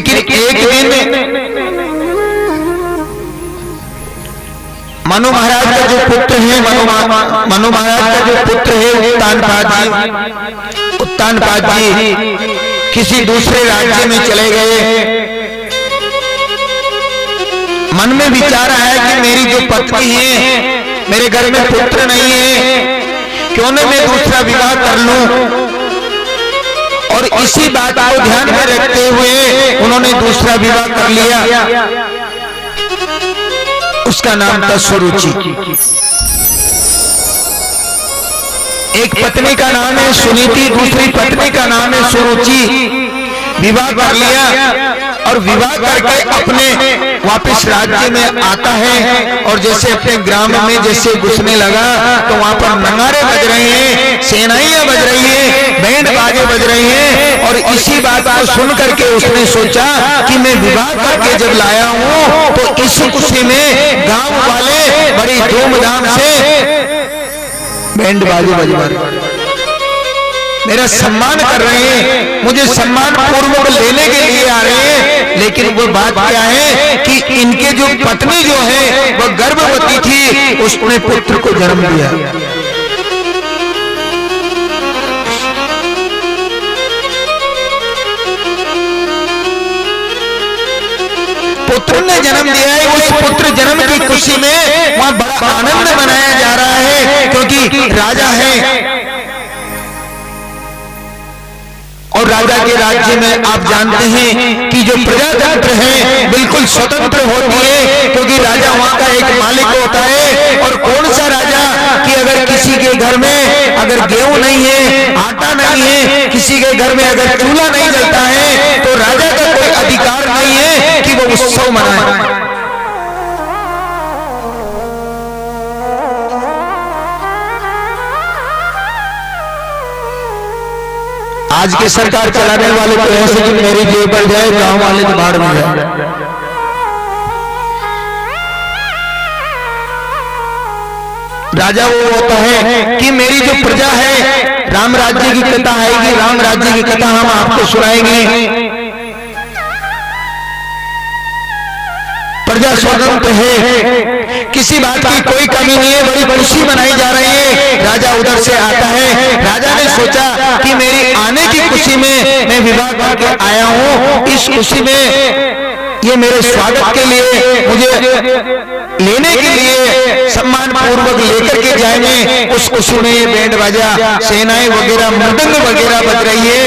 लेकिन एक दिन मनु महाराज का जो पुत्र है, मनु महाराज का जो पुत्र है उत्तानपाद जी किसी दूसरे राज्य में चले गए। मन में विचार आया कि मेरी जो पत्नी है, मेरे घर में पुत्र नहीं है, क्यों न मैं दूसरा विवाह कर लूं। और इसी बात को ध्यान में रखते हुए उन्होंने दूसरा विवाह कर लिया। उसका नाम था सुरुचि। एक पत्नी का नाम है सुनीति, दूसरी पत्नी का नाम है सुरुचि। विवाह कर लिया और विवाह करके अपने वापस राज्य में आता है। और जैसे अपने ग्राम में जैसे घुसने लगा तो वहां पर नगारे बज रहे हैं, सेनाइयां बज रही हैं, बैंड बाजे बज रहे हैं। और इसी बात को सुन करके उसने सोचा कि मैं विवाह करके जब लाया हूं तो इस खुशी में गांव वाले बड़ी धूमधाम से बैंड बाजे बजवा रहे, मेरा सम्मान कर रहे हैं, मुझे सम्मान पूर्वक लेने के लिए आ रहे हैं। लेकिन वो बात क्या है कि इनके जो पत्नी जो है वह गर्भवती थी, उसने पुत्र को जन्म दिया। पुत्र ने जन्म दिया है। उस पुत्र जन्म की खुशी में वहां बड़ा आनंद मनाया जा रहा है, क्योंकि राजा है और राजा के राज्य में आप जानते हैं कि जो प्रजातंत्र है बिल्कुल स्वतंत्र होती है, क्योंकि राजा वहां का एक मालिक होता है। और कौन सा राजा कि अगर किसी के घर में अगर गेहूं नहीं है, आटा नहीं है, किसी के घर में अगर चूल्हा नहीं जलता है तो राजा का कोई अधिकार नहीं है कि वो उत्सव मनाए। आज के सरकार चलाने वाले तो ऐसे कि मेरी जेब पर जाए, गांव वाले तो बाहर में जाए। राजा वो होता है कि मेरी जो प्रजा है, राम राज्य की कथा आएगी, राम राज्य की कथा हम आपको सुनाएंगे। प्रजा स्वतंत्र है, किसी बात की कोई कमी नहीं है, बड़ी खुशी मनाई जा रही है। राजा उधर से आता है। राजा ने सोचा कि मेरी आने की खुशी में मैं विवाह करके आया हूं, इस खुशी में ये मेरे स्वागत के लिए, मुझे लेने के लिए सम्मान पूर्वक लेकर के जाएंगे। उस खुशी में ये बैंड बाजा, सेनाएं वगैरह, मृदंग वगैरह बज रही है।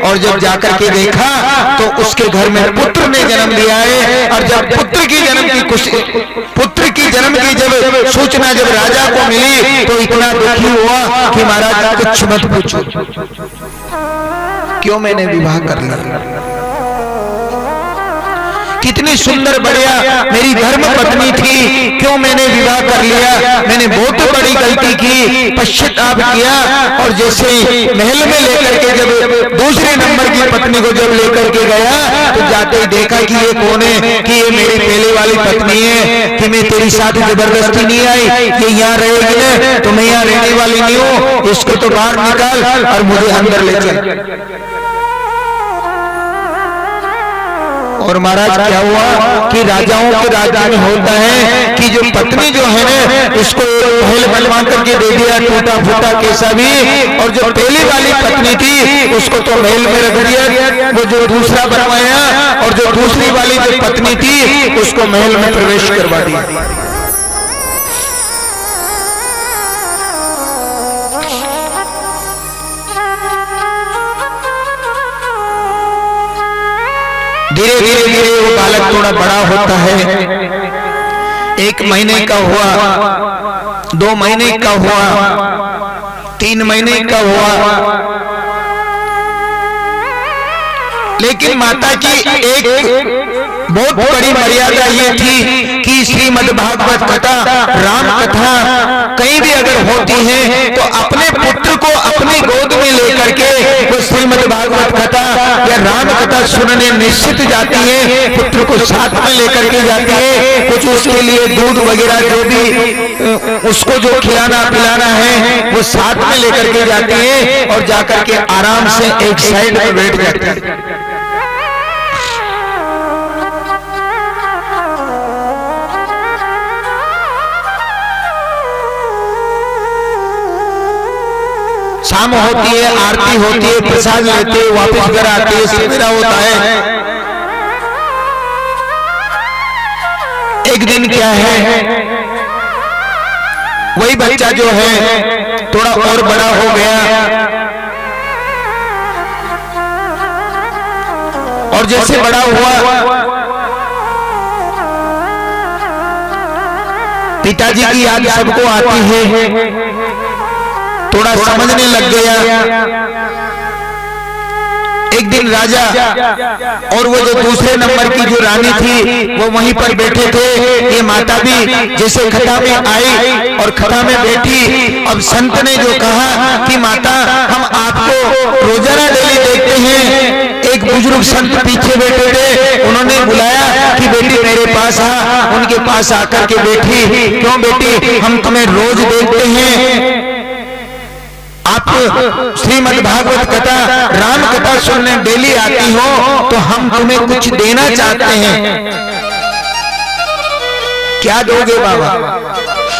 और जब जाकर के देखा तो उसके घर में पुत्र ने जन्म दिया है। और जब पुत्र की जन्म की खुशी, पुत्र की जन्म की जब सूचना जब राजा को मिली तो इतना दुखी हुआ कि महाराज कुछ मत पूछो, क्यों मैंने विवाह कर लिया। कितनी सुंदर बढ़िया मेरी धर्म पत्नी थी, क्यों मैंने विवाह कर लिया। मैंने बहुत बड़ी गलती की, पश्चाताप किया। और जैसे महल में लेकर के जब दूसरे नंबर की पत्नी को जब लेकर के गया तो जाते ही देखा कि ये कौन है, कि ये मेरी पहले वाली पत्नी है, कि मैं तेरी साथ जबरदस्ती नहीं आई, ये यहाँ रहेगी ना तो मैं यहाँ रहने वाली नहीं हूँ, इसको तो बाहर निकाल और मुझे अंदर ले चल। और महाराज क्या हुआ कि राजाओं के राज्य में होता है कि जो पत्नी जो है ना उसको महल बनवा करके दे दिया, टूटा फूटा कैसा भी। और जो पहली वाली पत्नी थी उसको तो महल में रख दिया, वो जो दूसरा बनवाया। और जो दूसरी वाली जो पत्नी थी उसको महल में प्रवेश करवा दिया। धीरे धीरे धीरे वो बालक थोड़ा बड़ा होता है। 1 महीने का हुआ, 2 महीने का हुआ, 3 महीने का हुआ। लेकिन माता की एक बहुत बड़ी मर्यादा ये थी कि श्रीमद् भागवत कथा, राम कथा कहीं भी अगर होती है तो अपने पुत्र को अपनी गोद में लेकर के वो श्रीमद् भागवत कथा या राम कथा सुनने निश्चित जाती है। पुत्र को साथ में लेकर के जाती है, कुछ उसके लिए दूध वगैरह जो भी उसको जो खिलाना पिलाना है वो साथ में लेकर के जाती है। और जाकर के आराम से एक साइड में बैठ जाती है। शाम होती है, आरती होती है, प्रसाद लेते हैं, वापस घर आते हैं, सवेरा होता है। एक दिन क्या है, वही बच्चा जो है थोड़ा और बड़ा हो गया, और जैसे बड़ा हुआ पिताजी की याद सबको आती है, थोड़ा समझने लग गया। एक दिन राजा और वो जो दूसरे नंबर की जो रानी थी वो वहीं पर बैठे थे। ये माता भी जैसे खता में आई और खता में बैठी। अब संत ने जो कहा कि माता हम आपको रोजाना डेली देखते हैं। एक बुजुर्ग संत पीछे बैठे थे, उन्होंने बुलाया कि बेटी मेरे पास आ। उनके पास आकर के बैठी। क्यों बेटी, हम तुम्हें रोज देखते हैं, आप श्रीमद् भागवत कथा, राम कथा सुनने डेली आती हो, तो हम तुम्हें कुछ देना चाहते हैं। क्या दोगे बाबा?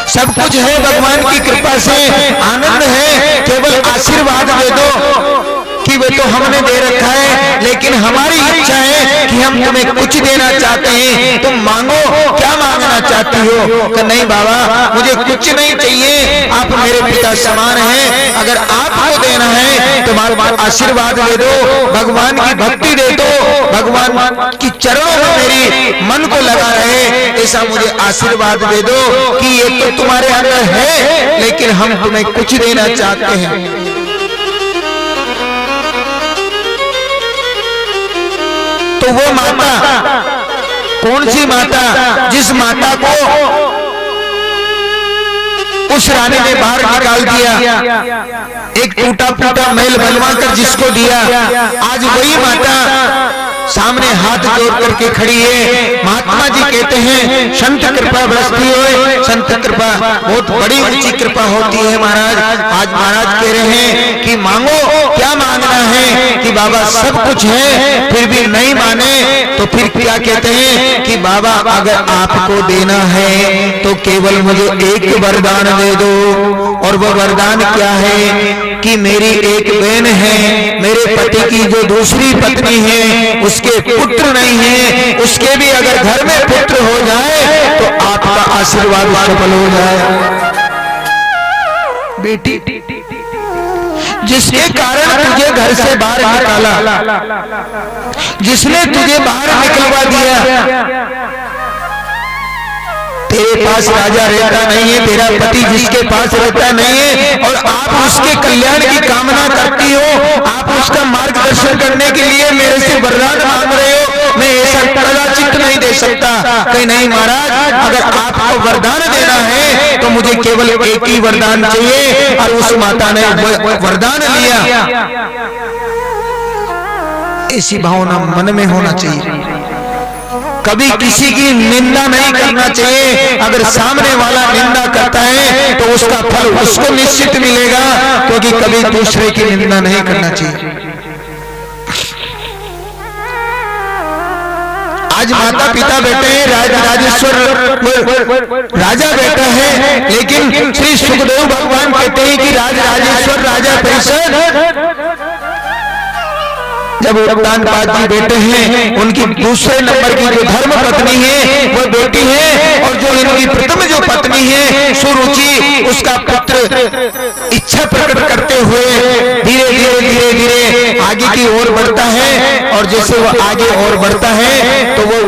सब कुछ है भगवान की कृपा से, आनंद है, केवल आशीर्वाद दे दो कि वे तो हमने दे रखा है, लेकिन हमारी इच्छा है कि हम तुम्हें कुछ देना चाहते हैं। तुम मांगो, क्या मांगना चाहती हो? कि नहीं बाबा मुझे कुछ नहीं चाहिए, आप मेरे पिता समान हैं, अगर आपको देना है तो भगवान आशीर्वाद दे दो, भगवान की भक्ति दे दो, भगवान की चरणों में मेरी मन को लगा रहे, ऐसा मुझे आशीर्वाद दे दो कि ये तो तुम्हारे अंदर है, लेकिन हम तुम्हें कुछ देना चाहते हैं। तो वो माता, कौन सी माता? जिस माता को उस रानी ने बाहर निकाल दिया, एक टूटा फूटा महल बनवा कर जिसको दिया, आज वही माता सामने हाथ जोड़ करके खड़ी है। महात्मा जी कहते हैं संत कृपा बरसती होए, संत कृपा बहुत बड़ी ऊंची कृपा होती है महाराज। आज महाराज कह रहे हैं कि मांगो, क्या मांगना है? कि बाबा सब कुछ है, फिर भी नहीं माने तो फिर क्या कहते हैं कि बाबा अगर आपको देना है तो केवल मुझे एक वरदान दे दो। और वो वरदान क्या है? कि मेरी एक बहन है, मेरे पति की जो दूसरी पत्नी है उसके पुत्र नहीं है, उसके भी अगर घर में पुत्र हो जाए तो आपका आशीर्वाद सफल हो जाए। बेटी, जिसके कारण तुझे घर से बाहर निकाला, जिसने तुझे बाहर निकलवा दिया, तेरे पास राजा रहता नहीं है, तेरा पति जिसके पास रहता नहीं है, और आप उसके कल्याण की कामना करती हो, आप उसका मार्गदर्शन करने के लिए मेरे से वरदान मांग रहे हो। मैं ऐसा कदाचित नहीं दे सकता। कहीं नहीं महाराज, अगर आपको वरदान देना है तो मुझे केवल एक ही वरदान चाहिए। और उस माता ने वरदान लिया। ऐसी भावना मन में होना चाहिए, कभी किसी की निंदा नहीं करना चाहिए। अगर सामने वाला निंदा करता है तो उसका फल उसको निश्चित मिलेगा, क्योंकि कभी दूसरे की निंदा नहीं करना चाहिए। आज माता पिता बैठे हैं, राजेश्वर राजा बैठा है, लेकिन श्री सुखदेव भगवान कहते हैं कि राजेश्वर राजा परिषद, जब उद्दानपाद जी बेटे हैं, उनकी दूसरे नंबर की जो धर्म पत्नी है वो बेटी है, और जो इनकी प्रथम जो पत्नी है सुरुचि, उसका पुत्र इच्छा प्रकट करते हुए धीरे धीरे धीरे धीरे आगे की ओर बढ़ता है। और जैसे वो आगे और बढ़ता है तो वो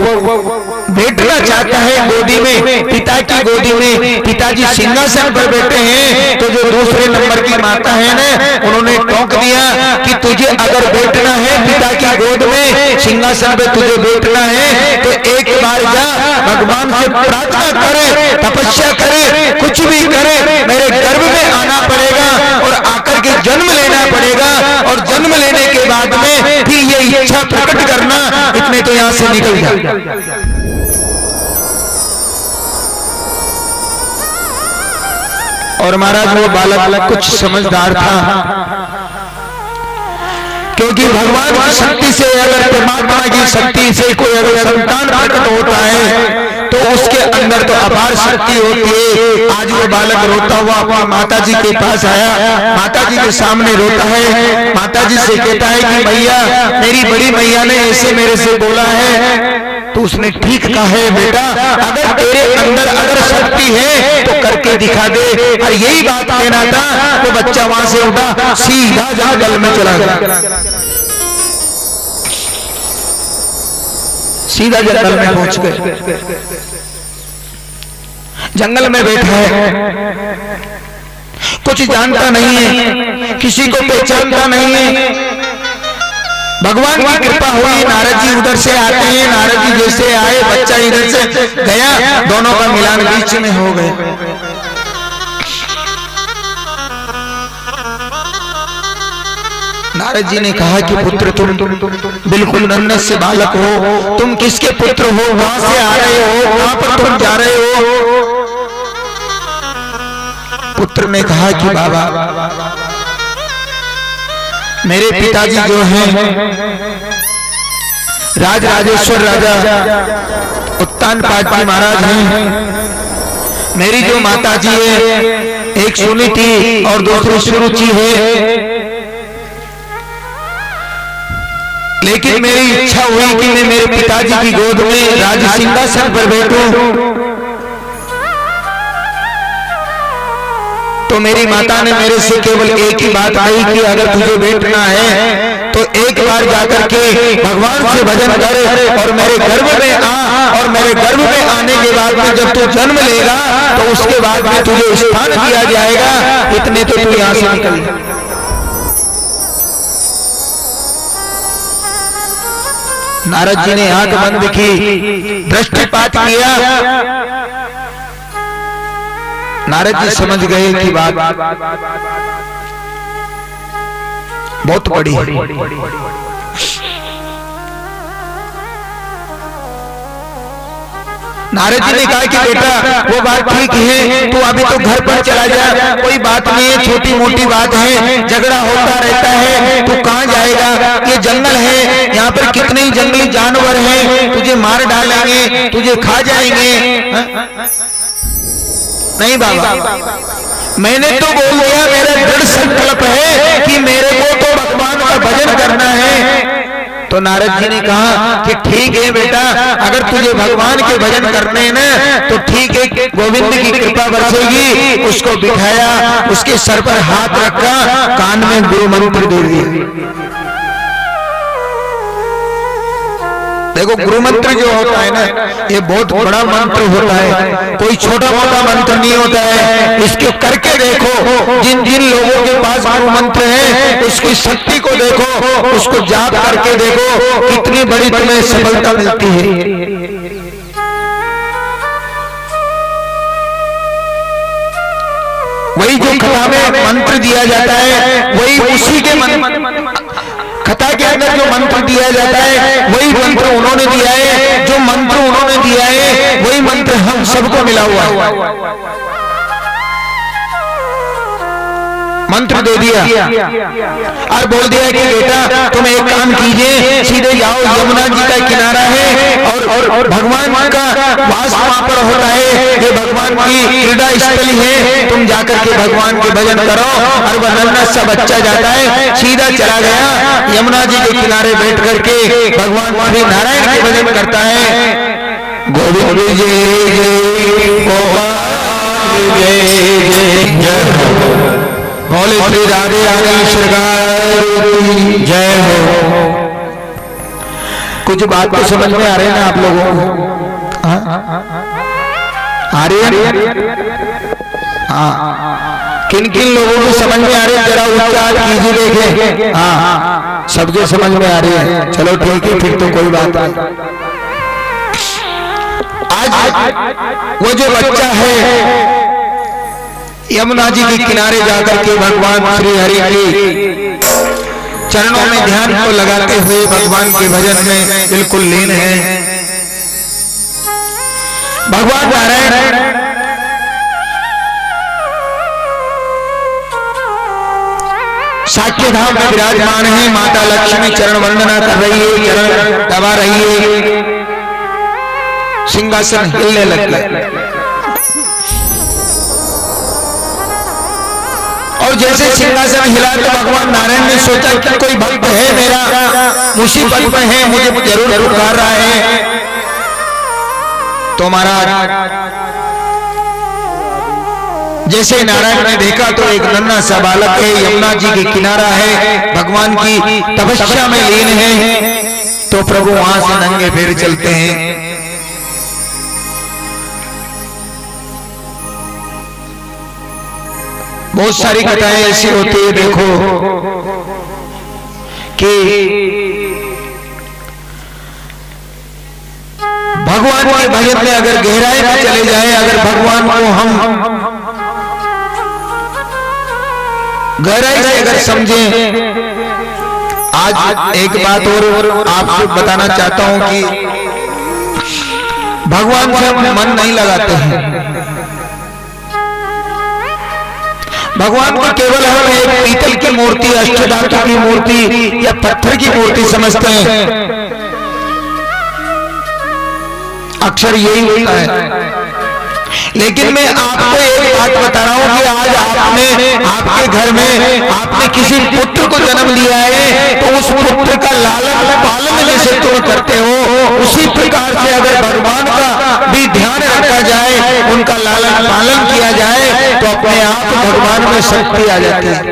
बैठना चाहता है गोदी में, पिता की गोदी में। पिताजी सिंहासन पर बैठे हैं, तो जो दूसरे नंबर की माता है ना, उन्होंने टोक दिया कि तुझे अगर बैठना है पिता की गोद में, सिंहासन पे तुझे बैठना है तो एक बार जा भगवान से प्रार्थना करे, तपस्या करे, कुछ भी करे, मेरे गर्भ में आना पड़ेगा और आकर के जन्म लेना पड़ेगा, और जन्म लेने के बाद में फिर ये इच्छा प्रकट करना, इतने तो यहाँ से निकल जा। और महाराज वो बालक कुछ समझदार था, क्योंकि भगवान की शक्ति से, अगर परमात्मा की शक्ति से कोई अगर संतान प्रकट होता है तो उसके अंदर तो अपार शक्ति होती है। आज वो बालक रोता हुआ अपनी माता जी के पास आया, माता जी के सामने रोता है, माता जी से कहता है कि मैया, मेरी बड़ी मैया ने ऐसे मेरे से बोला है। तो उसने ठीक कहा है बेटा, अगर तेरे अंदर अगर शक्ति है तो करके दिखा दे। और यही बात कहना था। वो बच्चा वहां से उठा, सीधा जंगल में चला गया, सीधा जंगल में पहुंच गए। जंगल में बैठा है, कुछ जानता नहीं है, किसी को पहचानता नहीं है। भगवान की कृपा हुई, नारद जी उधर से आते हैं, नारद जी जैसे आए, बच्चा इधर से गया, दोनों का मिलान बीच में हो गए। नारद जी ने कहा कि पुत्र, तुम बिल्कुल नन्हे से बालक हो, तुम किसके पुत्र हो, वहां से आ रहे हो, वहां पर तुम जा रहे हो? पुत्र ने कहा कि बाबा, मेरे पिताजी जो हैं राजराजेश्वर राजा उत्तानपाद महाराज हैं। मेरी जो माता जी है, एक सुनीति और दूसरी सुरुचि है। लेकिन मेरी इच्छा हुई कि मैं मेरे पिताजी की गोद में राज सिंहासन पर बैठूं। तो मेरी माता ने मेरे से केवल एक ही बात कही कि अगर तुझे बैठना है तो एक बार जाकर के भगवान से भजन कर और मेरे गर्भ में आ, और मेरे गर्भ में आने के बाद में जब तू जन्म लेगा तो उसके बाद में तुझे स्थान दिया जाएगा। इतने तो तू यहाँ से निकल। नारद जी ने आंख बंद की, दृष्टिपात किया। नारद जी समझ गए कि बात बहुत बड़ी है। नारद जी ने कहा कि बेटा, वो बात ठीक है, तू अभी तो घर पर चला जा, कोई बात नहीं है, छोटी मोटी बात है, झगड़ा होता रहता है, तू कहाँ जाएगा? ये जंगल है, यहाँ पर कितने ही जंगली जानवर हैं, तुझे मार डालेंगे, तुझे खा जाएंगे। नहीं बाबा, मैंने तो बोल दिया, मेरा दृढ़ संकल्प है कि मेरे को तो भगवान का भजन करना है। तो नारद जी ने कहा कि ठीक है बेटा, अगर तुझे भगवान के भजन करने हैं ना तो ठीक है, गोविंद की कृपा बरसेगी। उसको बिठाया, उसके सर पर हाथ रखा, कान में गुरु मंत्र दे दिया। देखो, गुरु मंत्र जो होता है ना, ये बहुत बड़ा मंत्र होता है, कोई छोटा मोटा मंत्र नहीं होता है। इसको करके देखो, जिन जिन लोगों के पास गुरु मंत्र है उसकी शक्ति को देखो, उसको जाप करके देखो, कितनी बड़ी तुम्हें सफलता मिलती है। वही जो कथा में मंत्र दिया जाता है, वही उसी के कथा के अंदर जो मंत्र दिया जाता है, वही मंत्र उन्होंने दिया है। जो मंत्र उन्होंने दिया है वही मंत्र हम सबको मिला हुआ है। मंत्र दे दिया और बोल दिया कि बेटा तुम एक काम कीजिए, सीधे जाओ, यमुना जी का किनारा है और भगवान का वास वहां पर होता है, ये भगवान की क्रीड़ा स्थली है, तुम जाकर के भगवान के भजन करो। और वह नन्हा सा बच्चा जाता है, सीधा चला गया, यमुना जी के किनारे बैठ करके भगवान श्री नारायण के भजन करता है। गोविंद जय जय बोले श्री राधे राधेश्वर जय हो। कुछ बात तो समझ में आ रही है ना आप लोगों को? आ रही है? हाँ, किन किन लोगों को समझ में आ रही है? जरा उच्चार कीजिए, देखें। हाँ, सबके समझ में आ रही है। चलो ठीक है, फिर तो कोई बात नहीं। आज वो जो बच्चा है यमुना जी के किनारे जाकर के भगवान श्री हरि के चरणों में ध्यान को लगाते हुए भगवान के भजन में बिल्कुल लीन है। भगवान नारायण साक्य धाम में विराजमान है। माता लक्ष्मी चरण वंदना कर रही है, चरण दबा रही है। सिंहासन हिलने लग गया। और जैसे सिंहासन हिला तो भगवान नारायण ने सोचा कि कोई भक्त है मेरा मुसीबत में है, मुझे जरूर पुकार रहा है। तो महाराज जैसे नारायण ने देखा तो एक नन्हा सा बालक है, यमुना जी के किनारा है, भगवान की तपस्या में लीन है। तो प्रभु वहां से नंगे पैर चलते हैं। बहुत सारी कथाएं ऐसी होती है, देखो कि भगवान के भजन में अगर गहराई में चले जाए, अगर भगवान को हम गहराई से अगर समझें। आज एक बात और आपको बताना चाहता हूं कि भगवान से हम मन नहीं लगाते हैं। भगवान को केवल हम एक पीतल की मूर्ति, अष्टधातु की मूर्ति या पत्थर की मूर्ति समझते हैं। अक्सर यही होता है। लेकिन मैं आपको एक बात बता रहा हूं कि आज आपके घर में आपने किसी पुत्र को जन्म लिया है, तो उस पुत्र का लालन पालन जैसे तुम करते हो, उसी प्रकार से अगर भगवान का भी ध्यान रखा जाए, उनका लालन पालन किया जाए, तो अपने आप भगवान में शक्ति आ जाती है।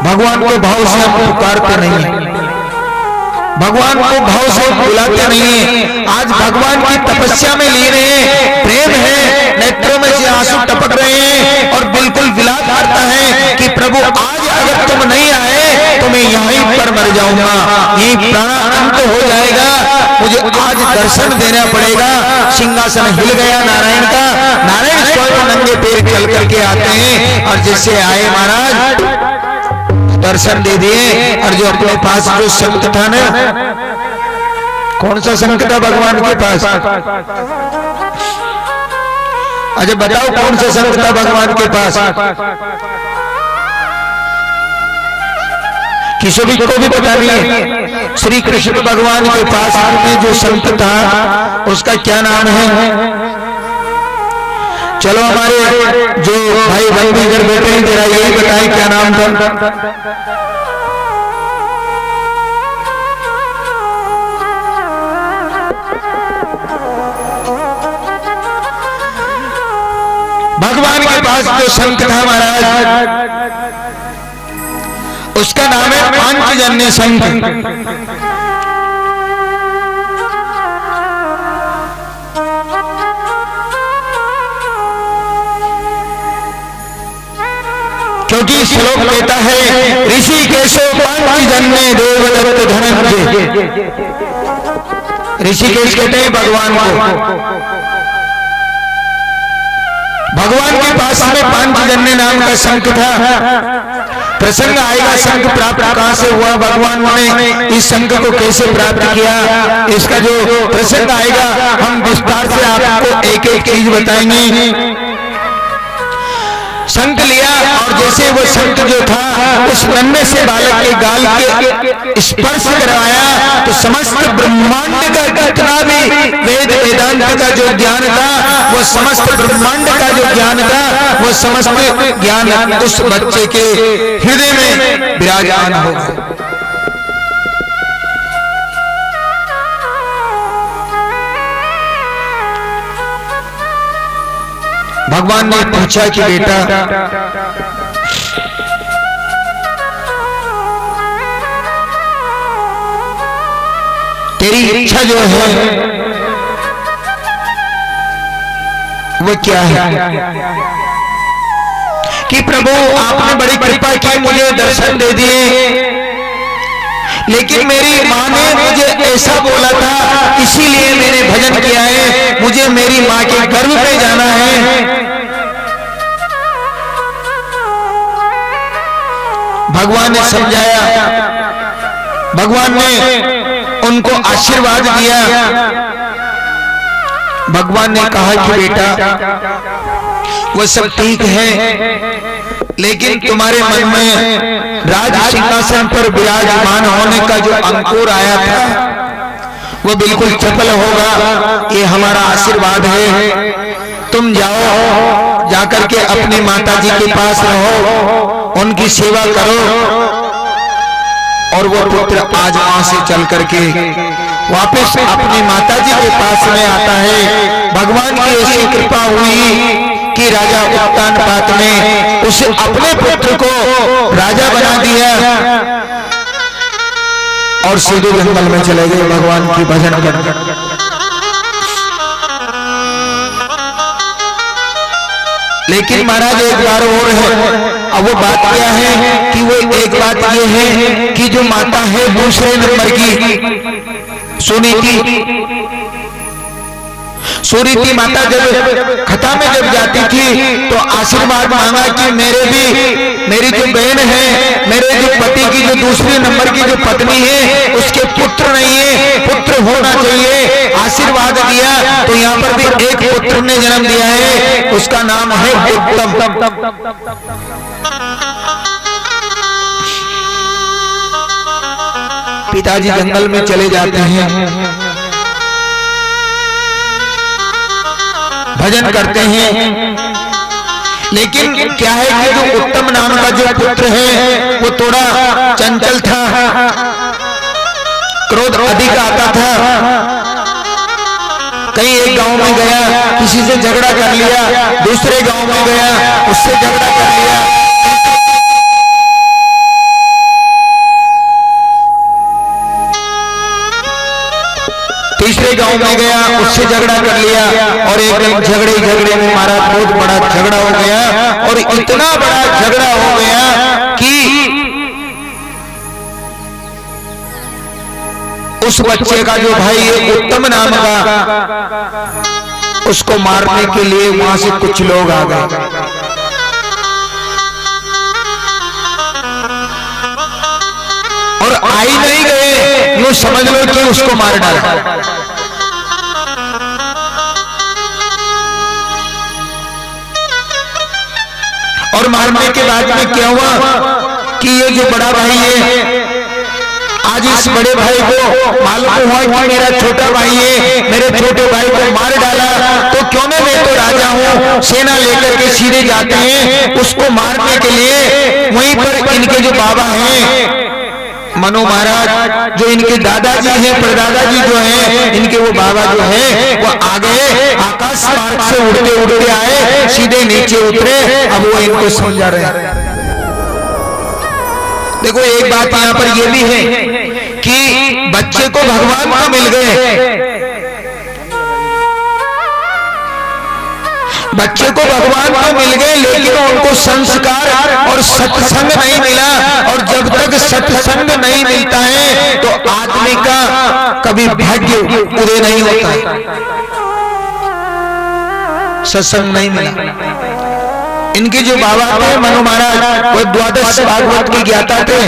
भगवान को भाव से हम पुकारते नहीं है, भगवान को भाव से बुलाते नहीं है। आज भगवान की तपस्या में लीन है, प्रेम है, नेत्रों में से आंसू टपक रहे हैं और बिल्कुल विलाप करता है कि प्रभु आज अगर तुम नहीं आए तो मैं यहीं पर मर जाऊंगा, यही प्राणांत हो जाएगा, मुझे आज दर्शन देना पड़ेगा। सिंहासन हिल गया नारायण का। नारायण स्वयं नंगे पैर चल करके आते हैं और जैसे आए महाराज दर्शन दे दिए। और जो अपने पास जो संत था ना, कौन सा संत था भगवान के पास? अच्छा बताओ कौन सा संत था भगवान के पास? किसी भी को भी पता नहीं है। श्री कृष्ण भगवान के पास में जो संत था उसका क्या नाम है? चलो हमारे जो भाई बंधु इधर बैठे हैं, जरा यही बताएं क्या नाम था? भगवान के पास जो संत था महाराज, उसका नाम है पांचजन्य संत। क्योंकि श्लोक कहता है ऋषिकेशो पांचजन्य देवदत्त धनंजय। ऋषिकेश कहते हैं भगवान को। भगवान के पास में पांचजन्य नाम का शंख था। प्रसंग आएगा शंख प्राप्त कहां से हुआ, भगवान ने इस शंख को कैसे प्राप्त किया, इसका जो प्रसंग आएगा हम विस्तार से आपको एक एक चीज बताएंगे। शंख लिया और जैसे वो शंख जो था उस नन्हे से बालक के गाल के स्पर्श करवाया, तो समस्त ब्रह्मांड का जितना भी वेद वेदांत का जो ज्ञान था, वो समस्त ब्रह्मांड का जो ज्ञान था, वो समस्त ज्ञान उस बच्चे के हृदय में विराजमान हो गया। भगवान ने पूछा कि बेटा तेरी इच्छा जो है वो क्या है? कि प्रभु आपने बड़ी कृपा की, मुझे दर्शन दे दिए, लेकिन मेरी माँ ने मुझे ऐसा बोला था, इसीलिए मैंने भजन किया है, मुझे मेरी माँ के गर्भ पे जाना है। भगवान ने समझाया, भगवान ने उनको आशीर्वाद दिया। भगवान ने कहा कि बेटा वो सब ठीक है, लेकिन तुम्हारे मन में राज सिंहासन पर विराजमान होने का जो अंकुर आया था वो बिल्कुल सफल होगा, ये हमारा आशीर्वाद है। तुम जाओ, जाकर के अपनी माता जी के पास रहो, उनकी सेवा करो। और वो पुत्र आज वहां से चल करके वापस अपनी माता जी के पास में आता है। भगवान की ऐसी कृपा हुई कि राजा उत्तानपाद ने उसे अपने पुत्र को राजा बना दिया और सीधे जंगल में चले गए भगवान की भजन करने। लेकिन महाराज एक बार और है। अब वो बात क्या है कि वो एक बात ये है कि जो माता है दूसरे नंबर की सुनीति माता जब खता में जब जाती थी तो आशीर्वाद मांगा कि मेरी जो बहन है, मेरे जो पति की जो दूसरे नंबर की जो पत्नी है उसके पुत्र नहीं है, पुत्र होना चाहिए। आशीर्वाद दिया तो यहाँ पर भी एक पुत्र ने जन्म दिया है, उसका नाम है उत्तम। पिताजी जंगल में चले जाते हैं, भजन करते हैं। लेकिन क्या है कि जो उत्तम नाम का जो पुत्र है वो थोड़ा चंचल था, क्रोध अधिक आता था। कहीं एक गांव में गया, किसी से झगड़ा कर लिया, दूसरे गांव में गया, उससे झगड़ा कर लिया, तीसरे गांव में गया, उससे झगड़ा कर लिया। और एक झगड़े में हमारा बहुत बड़ा झगड़ा हो गया। और इतना बड़ा झगड़ा हो गया कि उस बच्चे का जो भाई है उत्तम नाम का, उसको मारने के लिए वहां से कुछ लोग आ गए। और आ ही नहीं गए, यूं समझ लो कि उसको मार डाला। और मारने के बाद में क्या हुआ कि ये जो बड़ा भाई है, आज इस बड़े भाई को मालूम हुआ कि मेरा छोटा भाई है, मेरे छोटे भाई को मार डाला, तो क्यों ना मैं तो राजा हूँ, सेना लेकर के सीधे जाते हैं उसको मारने के लिए। वहीं पर इनके जो बाबा हैं मनु महाराज, जो इनके दादाजी हैं, परदादाजी जो हैं, इनके वो बाबा जो हैं वो आ गए, आकाश मार्ग से उड़ते उड़ते आए, सीधे नीचे उतरे। अब वो इनको समझा रहे हैं। देखो एक बात यहाँ पर ये भी है कि बच्चे को भगवान को मिल गए, बच्चे को भगवान को मिल गए, लेकिन उनको संस्कार और सत्संग नहीं मिला। और जब तक सत्संग नहीं मिलता है तो आदमी का कभी भाग्य उदय नहीं होता है। सत्संग नहीं मिला। इनके जो बाबा थे मनु महाराज, वो द्वादश भागवत की ज्ञाता थे।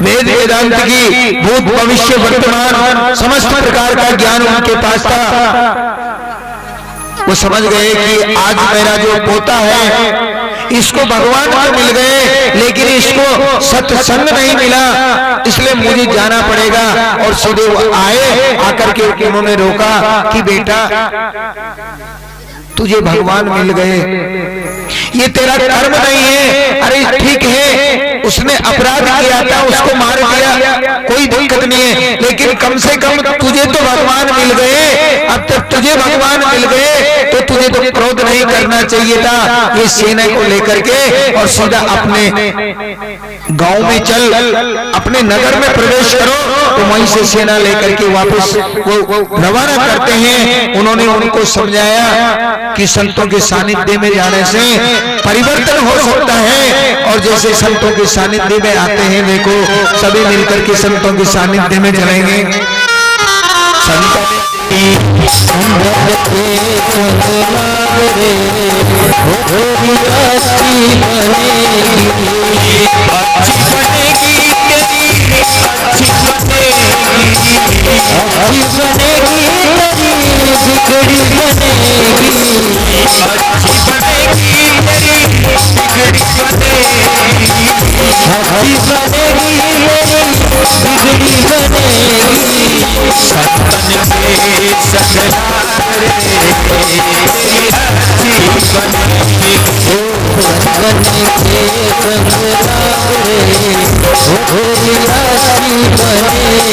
वेद वेदांत की भूत भविष्य वर्तमान समस्त प्रकार का ज्ञान उनके पास था। वो समझ गए कि आज मेरा जो पोता है इसको भगवान को मिल गए, लेकिन इसको सत्संग नहीं मिला, इसलिए मुझे जाना पड़ेगा। और सीधे वो आए, आकर के उन्होंने रोका कि बेटा तुझे भगवान मिल गए, ये तेरा कर्म नहीं है। अरे ठीक है, उसने अपराध किया था, उसको मार दिया, कोई दिक्कत नहीं है, लेकिन कम से कम तुझे तो भगवान मिल गए। अब तक तुझे भगवान मिल गए तो तुझे तो क्रोध नहीं करना चाहिए था। ये सेना को लेकर के और सीधा अपने गांव में चल, अपने नगर में प्रवेश करो। तो वहीं से सेना लेकर के वापस वो रवाना करते हैं। उन्होंने उनको समझाया कि संतों के सानिध्य में जाने से परिवर्तन हो सकता है। और जैसे संतों के सानिध्य में आते हैं, देखो सभी मिलकर के संतों के सानिध्य में चलेंगे। अच्छी बनेगी बिगड़ी बनेगी। सपन के ससुराल रे तेरी अच्छी बनेगी। बन के ससुराल रे तेरी अच्छी बनेगी।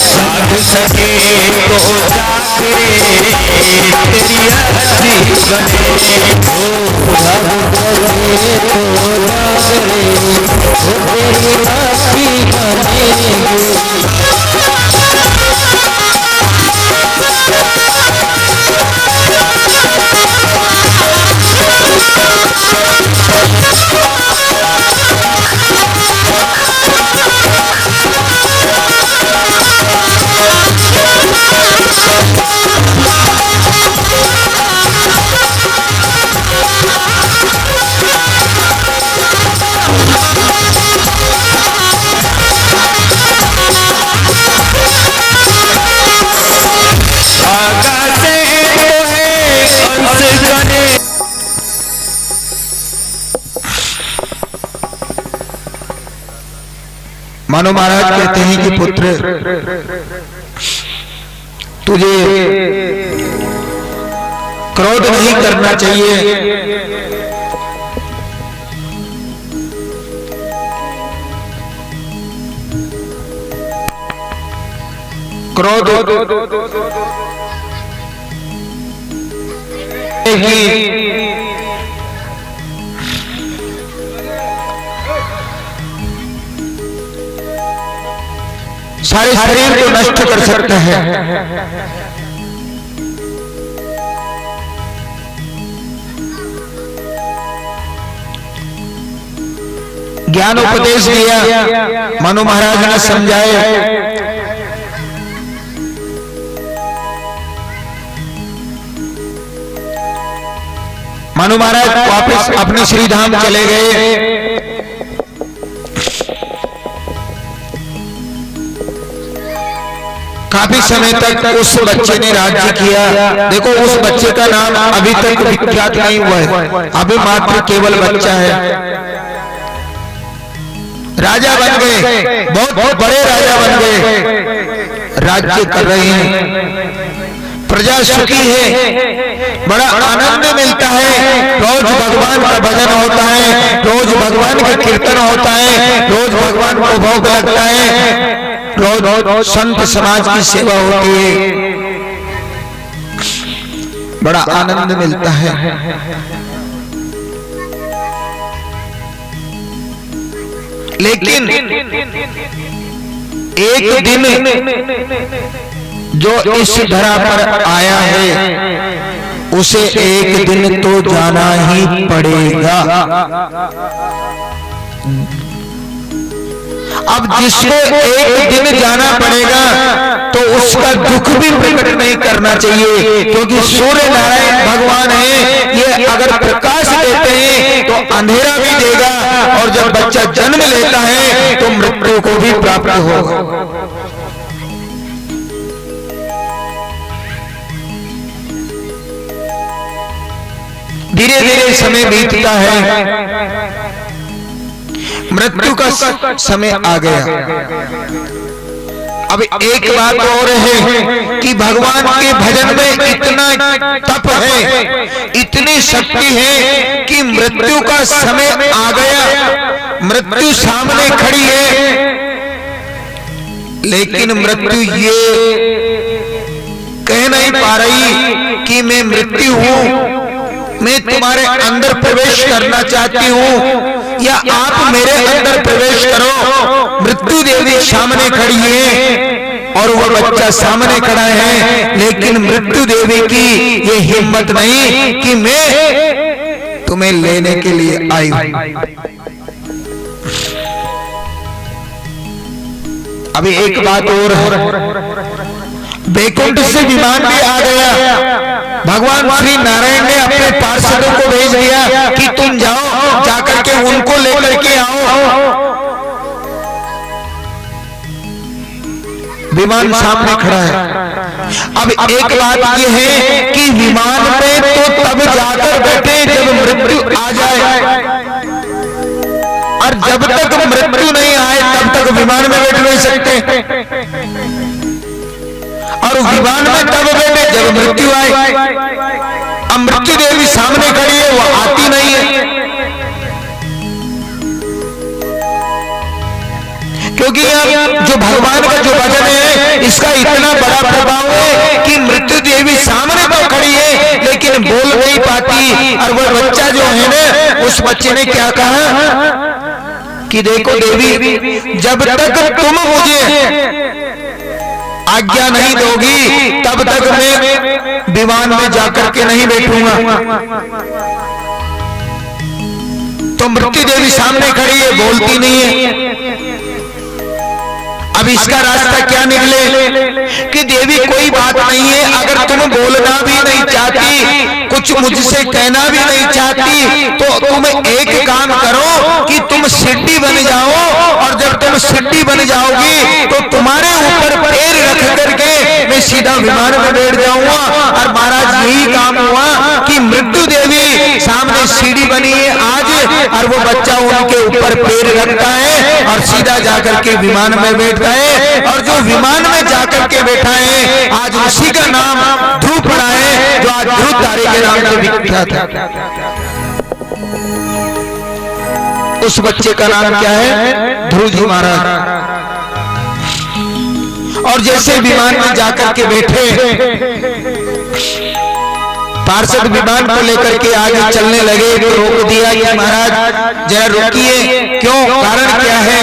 साध सके तो जाके तेरी अच्छी बनेगी। मानो महाराज कहते हैं कि पुत्र तुझे क्रोध नहीं करना चाहिए। क्रोध ही सारे शरीर को नष्ट कर सकता है। ज्ञान उपदेश दिया, मनु महाराज ने समझाए। मनु महाराज वापस अपने श्री धाम चले गए। काफी समय तक उस बच्चे ने राज्य किया। देखो उस बच्चे का नाम अभी तक विख्यात नहीं हुआ है, अभी मात्र केवल बच्चा है। राजा बन गए, बहुत बड़े राजा बन गए, राज्य कर रहे हैं, प्रजा सुखी है, बड़ा आनंद मिलता है। रोज भगवान का भजन होता है, रोज भगवान का कीर्तन होता है, रोज भगवान को भोग लगता है, रोज संत समाज की सेवा होती है, बड़ा आनंद मिलता है। लेकिन एक दिन जो इस धरा पर आया है उसे एक दिन तो जाना ही पड़ेगा। अब जिसको एक दिन जाना पड़ेगा तो उसका दुख भी प्रकट नहीं करना चाहिए, क्योंकि सूर्य नारायण भगवान है, ये अगर प्रकाश देते हैं तो अंधेरा भी देगा, और जब बच्चा जन्म लेता है तो मृत्यु को भी प्राप्त होगा। धीरे धीरे समय बीतता है, मृत्यु का समय आ गया। अब एक बात और है कि भगवान के भजन में इतना तप है, इतनी शक्ति है कि मृत्यु का समय आ गया, मृत्यु सामने खड़ी है, लेकिन मृत्यु ये कह नहीं पा रही कि मैं मृत्यु हूं, मैं तुम्हारे अंदर प्रवेश करना चाहती हूं या आप मेरे अंदर प्रवेश करो। मृत्यु देवी सामने खड़ी है और वो बच्चा सामने खड़ा है, लेकिन मृत्यु देवी की ये हिम्मत नहीं कि मैं तुम्हें लेने के लिए आई हूं। अभी एक बात और है, वैकुंठ से विमान भी आ गया। भगवान श्री नारायण ने अपने पार्षदों को भेज दिया कि तुम जाओ, जाकर के उनको लेकर के आओ। विमान सामने खड़ा है। अब एक बात यह है कि विमान में तो तब जाकर बैठे जब मृत्यु आ जाए, और जब तक मृत्यु नहीं आए तब तक विमान में बैठ नहीं सकते, और विमान में तब बैठे जब मृत्यु आए। अब मृत्यु देवी सामने खड़ी है, वो आती नहीं है, क्योंकि जो भगवान का जो भजन है इसका इतना बड़ा प्रभाव है कि मृत्यु देवी सामने तो खड़ी है लेकिन बोल नहीं पाती। और वो बच्चा जो है ना, उस बच्चे ने क्या कहा कि देखो देवी, जब तक तुम मुझे आज्ञा नहीं दोगी तब तक मैं विमान में जाकर के नहीं बैठूंगा। तो मृत्यु देवी सामने खड़ी है, बोलती नहीं है। अब इसका रास्ता क्या निकले कि देवी कोई बात नहीं है, अगर तुम बोलना भी नहीं चाहती, कुछ मुझसे कहना भी नहीं चाहती, तो तुम एक काम करो कि तुम सिद्धि बन जाओ, और जब तुम सिद्धि बन जाओगी तो तुम्हारे ऊपर पैर रख करके मैं सीधा विमान में बैठ जाऊंगा। और महाराज यही काम हुआ कि मृत्यु देवी सामने सीढ़ी बनी है आज, और वो बच्चा उनके ऊपर पैर रखता है और सीधा जाकर के विमान में बैठता है। और जो विमान में जाकर के बैठा है आज उसी का नाम ध्रुव पड़ा है, जो आज ध्रुव तारे के नाम से विख्यात है। उस बच्चे का नाम क्या है? ध्रुव जी महाराज। और जैसे विमान में जाकर के बैठे, पार्षद विमान को लेकर के आगे चलने लगे तो रोक दिया कि महाराज जरा रुकिए। क्यों? कारण क्या है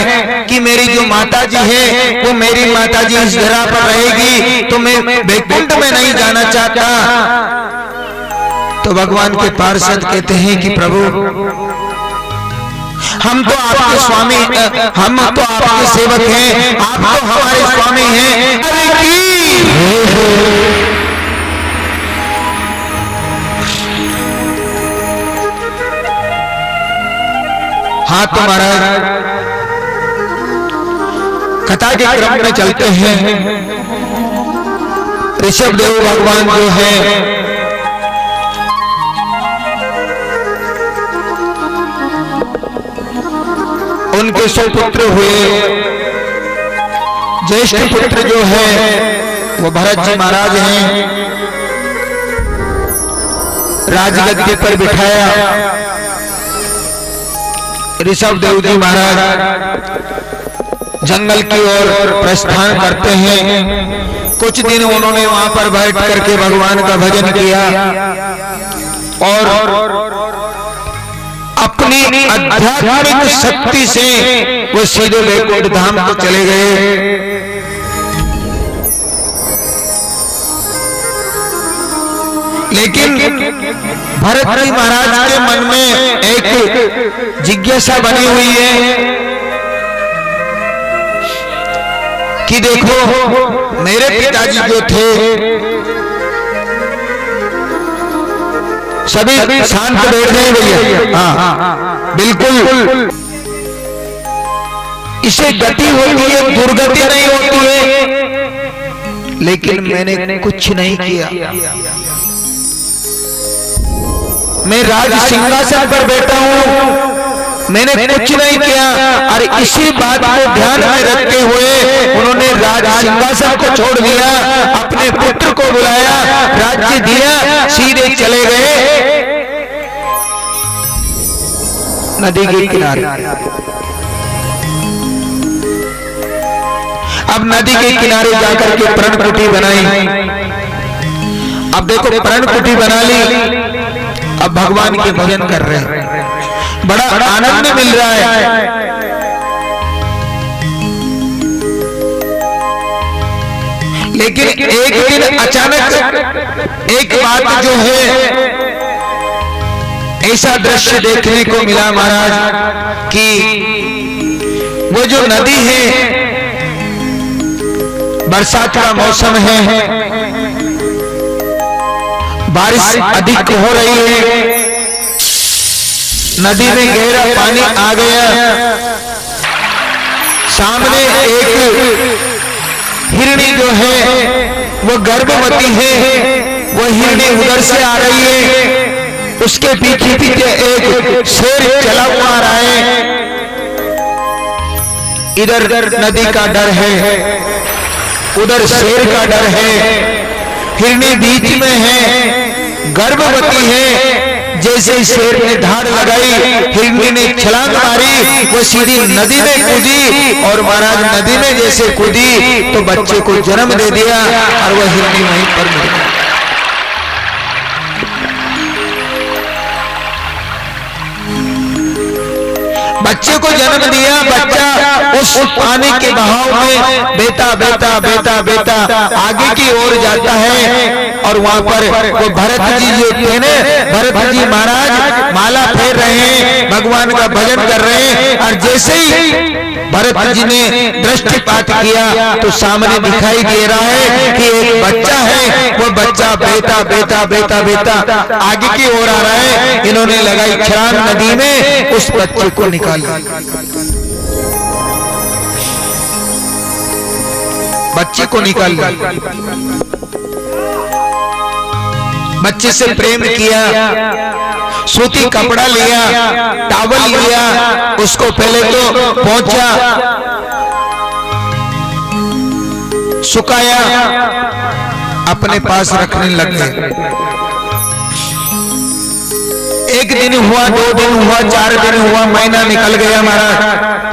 कि मेरी जो माता जी है वो मेरी माता जी इस धरा पर रहेगी, तो मैं वैकुंठ में नहीं जाना चाहता। तो भगवान के पार्षद कहते हैं कि प्रभु, हम तो आपके स्वामी, हम तो आपके सेवक हैं, आप तो हमारे स्वामी हैं। हाँ तो महाराज कथा के क्रम में चलते हैं। ऋषभ देव भगवान जो है उनके 100 पुत्र हुए। ज्येष्ठ पुत्र जो है वो भरत जी महाराज हैं। राजगद्दी पर बिठाया ऋषभ देव जी महाराज जंगल की ओर प्रस्थान करते हैं। कुछ दिन उन्होंने वहां पर बैठ करके भगवान का भजन किया और अपनी आध्यात्मिक शक्ति से वो सीधे वैकुंठ धाम को चले गए। लेकिन भरत जी महाराज के मन में एक जिज्ञासा बनी हुई है कि देखो मेरे पिताजी जो थे सभी शांत बैठ गए भैया। हाँ बिल्कुल, इसे गति होती है, दुर्गति नहीं होती है। लेकिन मैंने कुछ नहीं किया। मैं राज सिंहासन पर बैठा हूँ, मैंने कुछ नहीं किया। और इसी बात को ध्यान में रखते हुए उन्होंने राज सिंहासन को छोड़ दिया, अपने पुत्र को बुलाया, राज्य दिया, सीधे चले गए नदी के किनारे। अब नदी के किनारे जाकर के प्रण कुटी बनाई। अब देखो प्रण कुटी बना ली, अब भगवान के भजन कर रहे हैं, बड़ा आनंद मिल रहा है। लेकिन एक दिन अचानक एक बात जो है, ऐसा दृश्य देखने को मिला महाराज कि वो जो नदी है, बरसात का मौसम है, बारिश अधिक हो रही है, नदी में गहरा पानी आ गया। सामने एक हिरणी जो है वो गर्भवती है, वो हिरणी उधर से आ रही है, उसके पीछे पीछे एक शेर चला हुआ आ रहा है। इधर नदी का डर है, उधर शेर का डर है, हिरणी बीच में है, गर्भवती है। जैसे शेर ने धार लगाई, हिरणी ने छलांग मारी, वो सीधी नदी में कूदी, और महाराज नदी में जैसे कूदी तो बच्चे को जन्म दे दिया, और वह हिरणी वहीं पर मर गई। बच्चे को जन्म दिया, बच्चा उस पानी के बहाव में बेटा बेटा बेटा बेटा आगे की ओर जाता है। और वहां पर वो भरत जी जो थे ना, भरत जी महाराज माला फेर रहे हैं, भगवान का भजन कर रहे हैं। और जैसे ही भरत जी ने दृष्टिपात किया तो सामने दिखाई दे रहा है कि एक बच्चा है, वो बच्चा बेटा बेटा बेटा बेटा आगे की ओर आ रहा है। इन्होंने लगाई छलांग नदी में, उस बच्चे को निकाल, बच्चे को निकाल, बच्चे से प्रेम किया, सूती कपड़ा लिया, टॉवल लिया, उसको पहले तो पहुंचा, सुखाया, अपने पास रखने लगे। एक दिन हुआ, 2 दिन हुआ, 4 दिन हुआ, महीना निकल गया महाराज।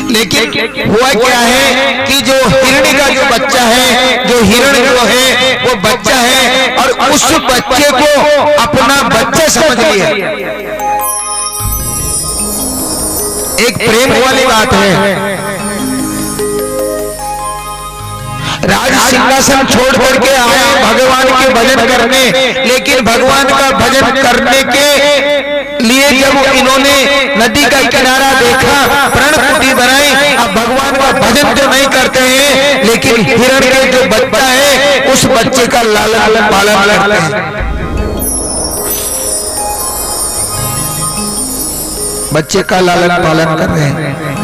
लेकिन हुआ क्या है कि जो हिरणी का जो बच्चा है, जो हिरण जो है वो बच्चा है, और उस बच्चे को अपना बच्चा समझ लिया। एक प्रेम वाली बात है। राज सिंहासन छोड़ के आया भगवान के भजन करने, लेकिन भगवान का भजन करने के लिए जब इन्होंने नदी का किनारा देखा, प्रण कुटी बनाई। अब भगवान का भजन तो नहीं करते हैं, लेकिन हिरण के जो बच्चा है उस बच्चे का लालन पालन करते हैं, बच्चे का लालन पालन कर रहे हैं।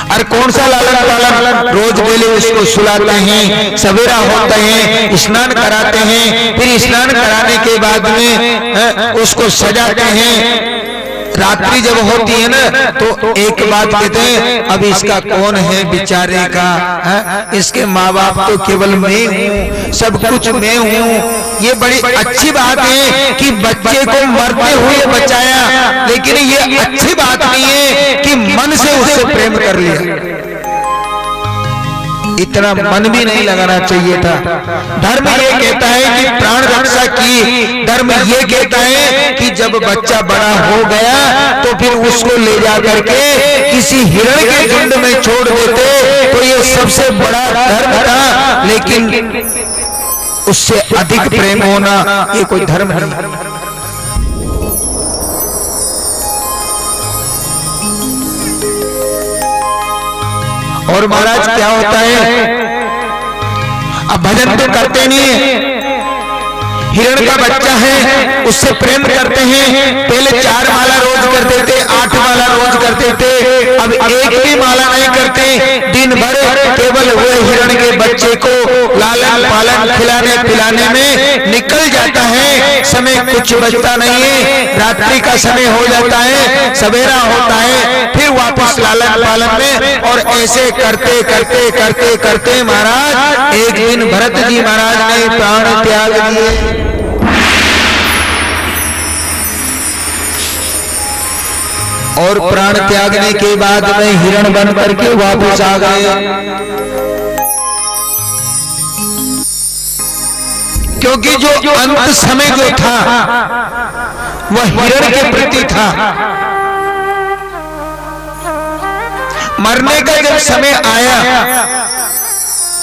और कौन सा लालन पालन, रोज डेली उसको सुलाते हैं, सवेरा होते हैं, स्नान कराते हैं, फिर स्नान कराने के बाद में उसको सजाते हैं। रात्रि जब होती है ना तो एक बात कहते हैं, अब इसका कौन है बेचारे का, इसके माँ बाप तो केवल मैं हूँ, सब कुछ मैं हूँ। ये बड़ी अच्छी बात है कि बच्चे को मरते हुए बचाया, लेकिन ये अच्छी बात नहीं है कि मन से उससे प्रेम कर लिया। इतना मन भी नहीं लगाना चाहिए था। धर्म ये कहता है कि प्राण रक्षा की, धर्म ये कहता है कि जब बच्चा बड़ा हो गया तो फिर उसको ले जा करके किसी हिरण के झुंड में छोड़ देते, तो ये सबसे बड़ा धर्म था। लेकिन उससे अधिक प्रेम होना ये कोई धर्म नहीं। और महाराज क्या होता है, अब भजन तो करते नहीं है, हिरण का बच्चा है उससे प्रेम करते हैं। पहले 4 माला रोज करते थे, 8 माला रोज करते थे, अब एक भी माला नहीं करते। दिन भर केवल वो हिरण के बच्चे को खिलाने पिलाने में निकल जाता है, समय कुछ बचता नहीं है, रात्रि का समय हो जाता है, सवेरा होता है, फिर वापस लालन पालन में, और ऐसे करते करते करते करते महाराज एक दिन भरत जी महाराज ने प्राण त्याग दिए। और प्राण त्यागने के बाद में हिरण बन करके वापस आ गए, क्योंकि जो अंत समय जो था वह हिरण के प्रति था। मरने का जब समय आया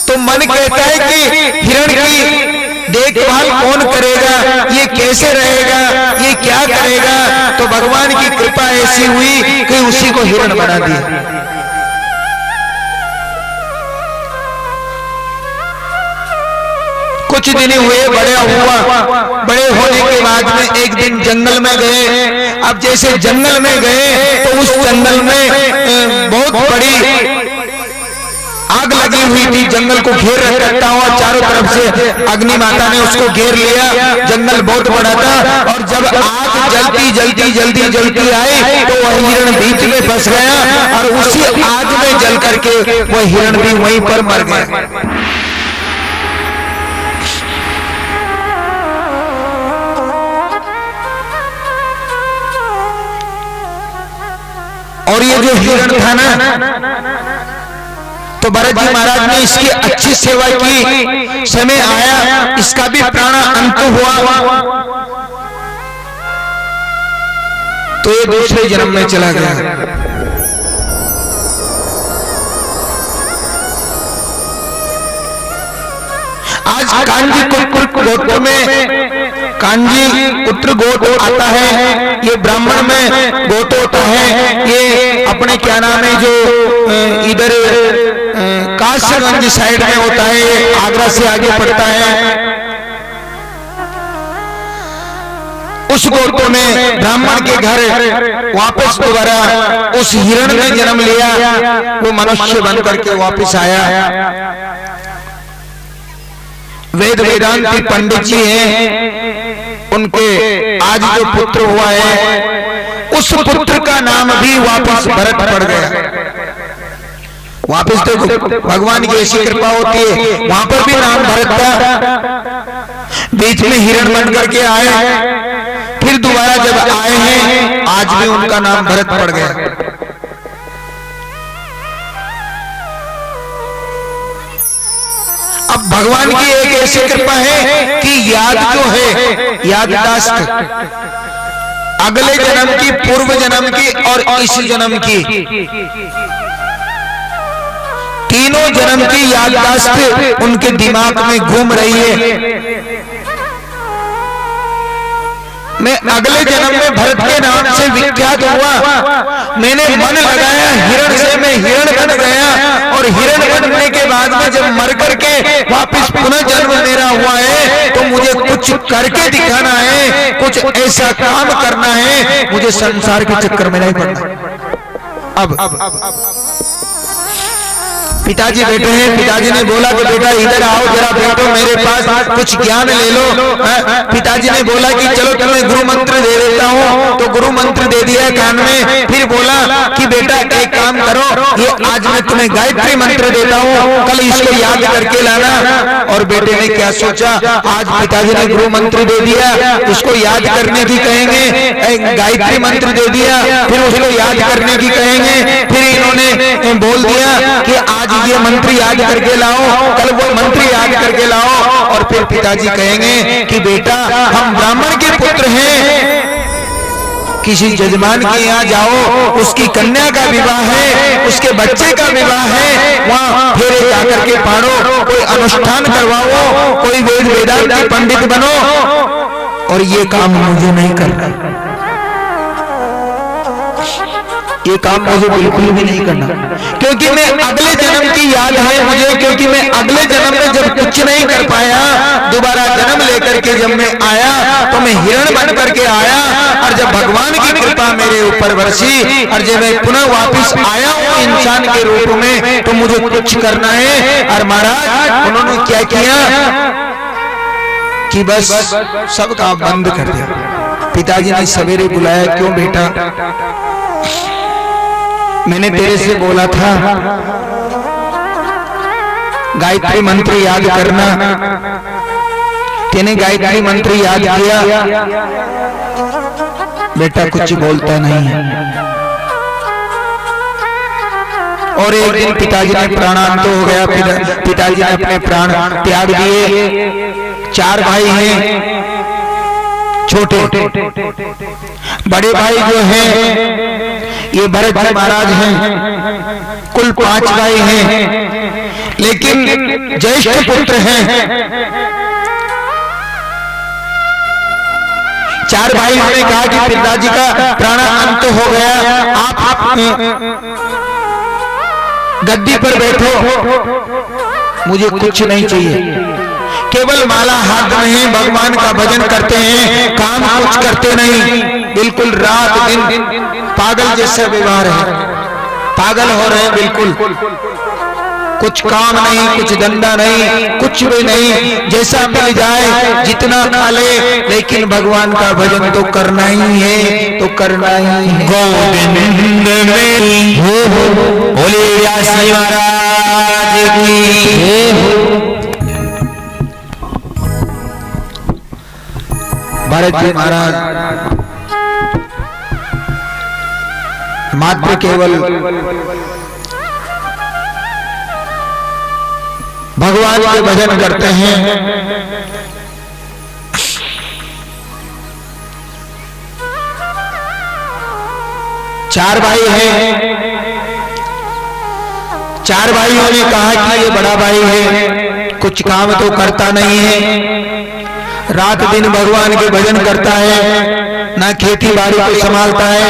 तो मन कहता है कि हिरण की देखभाल कौन करेगा, ये कैसे रहेगा, ये क्या करेगा। तो भगवान की कृपा ऐसी हुई कि उसी को हिरण बना दिया। कुछ दिन हुए, बड़े हुआ, बड़े होने के बाद में एक दिन जंगल में गए। अब जैसे जंगल में गए तो उस जंगल में बहुत बड़ी आग लगी हुई थी, जंगल को घेर रखता हुआ चारों तरफ से अग्नि माता ने उसको घेर लिया। जंगल बहुत बड़ा था, और जब आग जलती जलती जल्दी जलती आई तो वह हिरण बीच में फंस गया, और उसी आग में जल करके वह हिरण भी वहीं पर मर गया। और ये जो हिरण था ना, तो भरत जी महाराज ने इसकी अच्छी सेवा की, समय आया इसका भी प्राण अंत हुआ, तो ये दूसरे जन्म में चला गया। आज कांजी गोत्र में कांजी पुत्र गोट आता है, ये ब्राह्मण में गोट होता है। ये अपने क्या नाम है जो इधर कासगंज साइड में होता है, ये आगरा से आगे पड़ता है। उस गोत्र में ब्राह्मण के घर वापस दोबारा उस हिरण ने जन्म लिया, वो मनुष्य बन करके वापस आया। वेद वेदांती पंडित जी हैं, उनके आज जो पुत्र हुआ है उस पुत्र का नाम भी वापस भरत पड़ गया। वापस तो भगवान की ऐसी कृपा होती है, वहां पर भी नाम भरत था, बीच में हिरण बन करके आए, फिर दोबारा जब आए हैं आज भी उनका नाम भरत पड़ गया। अब भगवान की एक ऐसी कृपा है कि याद जो है, याददाश्त अगले जन्म की, पूर्व जन्म की और इस जन्म की, तीनों जन्म की याददाश्त उनके दिमाग में घूम रही है। मैं अगले जन्म में भरत के नाम से विख्यात हुआ, मैंने मन लगाया हिरण से, मैं हिरण बन गया, और हिरण बनने के बाद में जब मर करके वापस पुनः जन्म मेरा हुआ है तो मुझे कुछ करके दिखाना है, कुछ ऐसा काम करना है, मुझे संसार के चक्कर में नहीं पड़ना। अब पिताजी बैठे हैं, पिताजी ने बोला कि बेटा इधर आओ जरा बैठो, मेरे पास कुछ ज्ञान ले लो। पिताजी ने बोला कि चलो तुम्हें गुरु मंत्र दे देता हूँ, तो गुरु मंत्र दे दिया कान में। फिर बोला कि बेटा एक काम करो, ये आज मैं तुम्हें गायत्री मंत्र देता हूँ, कल इसको याद करके लाना। और बेटे ने क्या सोचा, आज पिताजी ने गुरु मंत्र दे दिया, उसको याद करने की कहेंगे, गायत्री मंत्र दे दिया, फिर उसको याद करने की कहेंगे। फिर इन्होंने बोल दिया कि आज ये मंत्र याद करके लाओ, कल वो मंत्र याद करके लाओ। और फिर पिताजी कहेंगे कि बेटा हम ब्राह्मण के पुत्र हैं, किसी जजमान के यहाँ जाओ, उसकी कन्या का विवाह है, उसके बच्चे का विवाह है, वहाँ फेरे जाकर के पाड़ो, कोई अनुष्ठान करवाओ, कोई वेद वेदांत पंडित बनो। और ये काम मुझे नहीं करना, ये काम मुझे बिल्कुल भी नहीं करना, क्योंकि मैं अगले जन्म की याद है मुझे, क्योंकि मैं अगले जन्म में जब कुछ नहीं कर पाया, दोबारा जन्म लेकर के जब मैं आया तो मैं हिरण बन करके आया। और जब भगवान की कृपा मेरे ऊपर बरसी और जब मैं पुनः वापस आया हूँ इंसान के रूप में, तो मुझे कुछ करना है। और महाराज उन्होंने क्या किया, कि बस सब काम बंद कर दिया। पिताजी ने सवेरे बुलाया, क्यों बेटा, मैंने तेरे से बोला था गायत्री मंत्र याद करना, तेने गायत्री मंत्र याद किया? बेटा कुछ बोलता नहीं है। और एक दिन पिताजी ने प्राणांत हो गया, पिताजी ने अपने प्राण त्याग दिए। 4 भाई हैं छोटे, बड़े भाई जो हैं ये भरत जी महाराज हैं। कुल 5 भाई हैं, लेकिन ज्येष्ठ पुत्र हैं 4 भाई। ने कहा कि पिताजी का प्राणांत हो गया, आप गद्दी पर बैठो, मुझे कुछ नहीं चाहिए, केवल माला हाथ में है, भगवान का भजन करते हैं, काम कुछ करते नहीं, बिल्कुल रात दिन पागल जैसा व्यवहार है, पागल हो रहे हैं बिल्कुल, कुछ काम नहीं, कुछ धंधा नहीं, कुछ भी नहीं, जैसा मिल जाए जितना खा ले, लेकिन भगवान का भजन तो करना ही है, तो करना ही है। गोविंद में हो बोले व्यासी महाराज की। भरत जी महाराज मात्र केवल भगवान के भजन करते हैं। चार भाई हैं, 4 भाइयों ने कहा कि ये बड़ा भाई है, कुछ काम तो करता नहीं है, रात दिन भगवान के भजन करता है, ना खेती बाड़ी को संभालता है,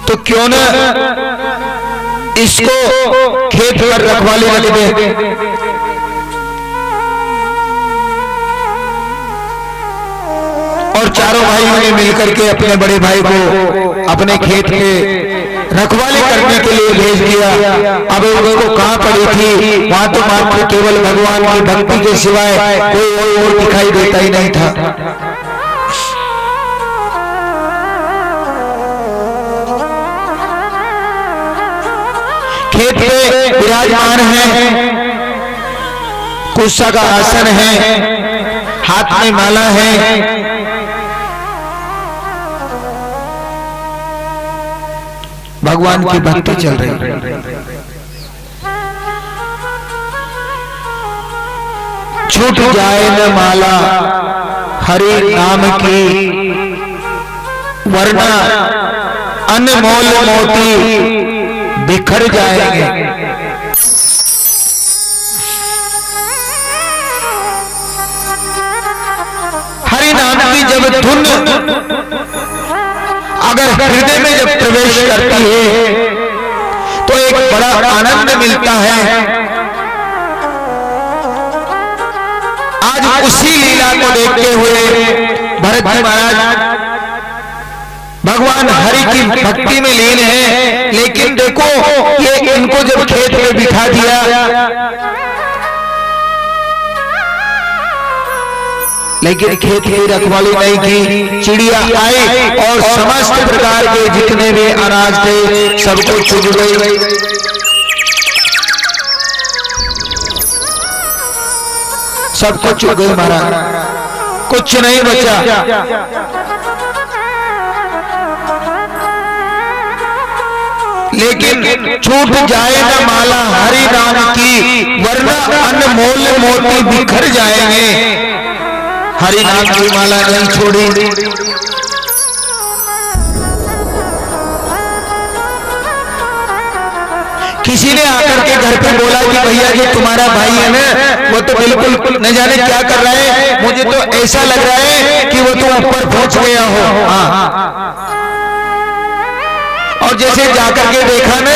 तो क्यों न इसको खेत पर रखवाली रख दे। और चारों भाइयों ने मिलकर के अपने बड़े भाई को अपने खेत पे रखवाली करने के लिए भेज दिया। अब उनको कहाँ पड़ी थी, वहां तो मात्र केवल भगवान की भक्ति के सिवाय कोई और दिखाई देता ही नहीं था। खेत पे विराजमान है, कुशा का आसन है, हाथ में माला है, भगवान की भक्ति चल रही है। छूट जाए न माला हरि नाम की, वरना अनमोल मोती बिखर जाएंगे। हरि नाम की जब धुन अगर हृदय में जब प्रवेश करती है तो एक बड़ा आनंद मिलता है। आज उसी लीला को देखते हुए भरत जी महाराज भगवान हरि की भक्ति में लीन है, लेकिन देखो ये इनको जब खेत में बिठा दिया, लेकिन खेत की रखवाली नहीं की, चिड़िया आई और समस्त प्रकार के जितने भी अनाज थे सबको चुग गई। सबको चुग गई महाराज, कुछ नहीं बचा। लेकिन छूट जाए न माला हरि नाम की, वरना अनमोल मोती बिखर जाएंगे। हरि नाम की माला नहीं छोड़ी। किसी ने आकर के घर पे बोला कि भैया जो तुम्हारा भाई है ना, वो तो बिल्कुल न जाने क्या कर रहा है, मुझे तो ऐसा लग रहा है कि वो तो ऊपर पहुंच गया हो। हाँ, और जैसे जाकर के देखा ना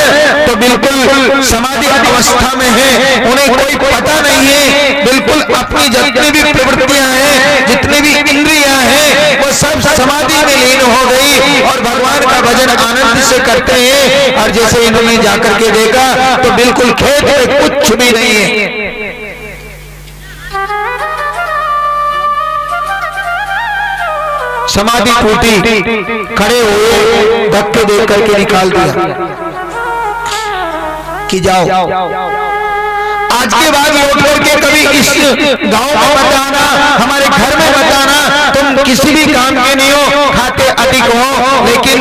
तो बिल्कुल समाधि अवस्था में है, उन्हें कोई पता नहीं है, बिल्कुल अपनी जितनी भी प्रवृत्तियां हैं, जितनी भी इंद्रियां हैं, वो सब समाधि में लीन हो गई और भगवान का भजन आनंद से करते हैं। और जैसे इन्होंने जाकर के देखा तो बिल्कुल खेत में कुछ भी नहीं है। समाधि टूटी, खड़े हुए धक्के दे करके निकाल दिया कि जाओ, आज के बाद लौट करके कभी इस गांव में मत आना, हमारे घर में मत आना, तुम किसी भी काम के नहीं हो, खाते अधिक हो लेकिन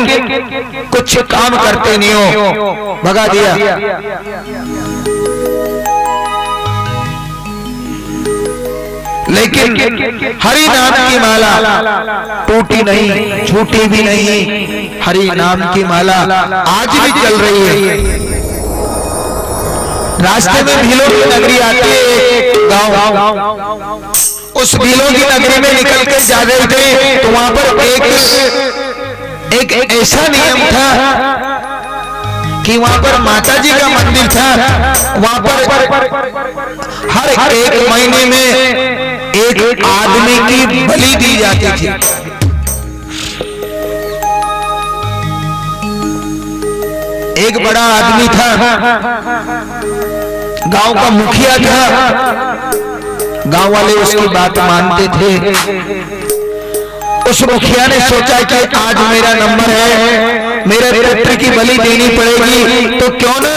कुछ काम करते नहीं हो। भगा दिया। लेकिन हरि नाम की माला टूटी नहीं, छूटी भी नहीं। हरि नाम की माला आज भी चल रही है। रास्ते में भीलों की नगरी आती है, गांव, उस भीलों की नगरी में निकल कर जा रहे थे तो वहां पर एक ऐसा नियम था कि वहां पर माता जी का मंदिर था। वहां पर हर एक महीने में एक आदमी की बलि दी जाती थी। एक बड़ा आदमी था, गांव का मुखिया था, गांव वाले उसकी बात मानते थे। उस मुखिया ने सोचा कि आज मेरा नंबर है, मेरे पुत्र की बलि देनी पड़ेगी, तो क्यों ना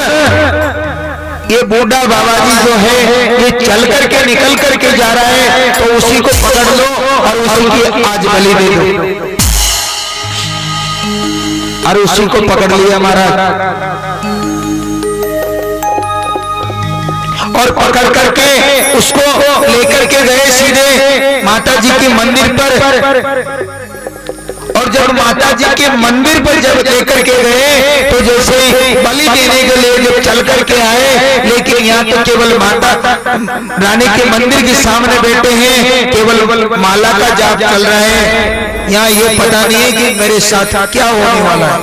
ये बूढ़ा बाबा जी जो है ये चल करके निकल करके जा रहा है, तो उसी को पकड़ लो और उसी की आज बलि दे दो। और उसी को पकड़ लिया महाराज और पकड़ करके उसको लेकर के गए सीधे माता जी के मंदिर पर। और जब माता जी के मंदिर पर जब लेकर के गए तो जैसे बलि देने के लिए जब चल करके आए, लेकिन यहाँ तो केवल माता रानी के मंदिर के सामने बैठे हैं, केवल माला का जाप चल रहा है। यहाँ ये पता नहीं है कि मेरे साथ क्या होने वाला है।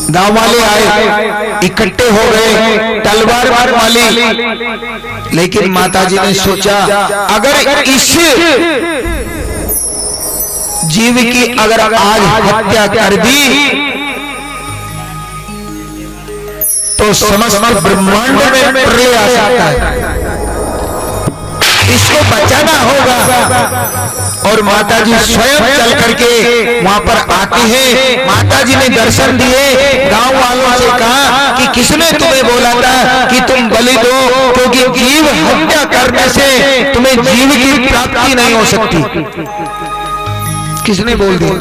गांव वाले आए, इकट्ठे हो गए, तलवार वाली। लेकिन माताजी ने सोचा अगर इस जीव की अगर आज हत्या कर दी तो समस्त ब्रह्मांड में प्रलय आ सकता है, इसको बचाना होगा। और माताजी स्वयं चल करके वहां पर आती है। माताजी ने दर्शन दिए, गांव वालों से कहा कि किसने तुम्हें बोला था कि तुम बलि दो, क्योंकि जीव हत्या करने से तुम्हें जीव की प्राप्ति नहीं हो सकती। किसने बोल दिया?